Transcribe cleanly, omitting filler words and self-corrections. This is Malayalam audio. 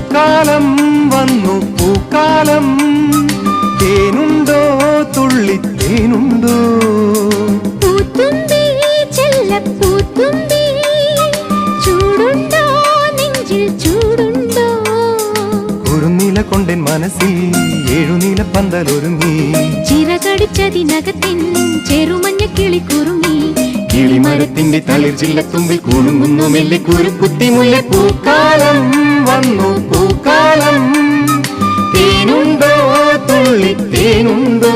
പൂക്കാലം വന്നു പൂക്കാലം തേനുണ്ടോ തുള്ളിത്തേനുണ്ടോ പൂത്തുമ്പി ചെല്ലപ്പൂത്തുമ്പി ചൂടുണ്ടോ നെഞ്ചിൽ ചൂടുണ്ടോ കുറുനില കൊണ്ടെൻ മനസ്സിൽ ഏഴുനില പന്തലൊരുങ്ങി ചിറകടിച്ചതിനകത്തിൻ ചെറുമഞ്ഞ കിളി കുറുങ്ങി കിളിമരത്തിന്റെ തളിർ ചില്ലത്തുമ്പിൽ കുണുങ്ങുന്നു മെല്ലെ കുരുക്കുത്തിമുല്ല പൂക്കാലം വന്നു പൂക്കാലം തേനുണ്ടോ തുള്ളിത്തേനുണ്ടോ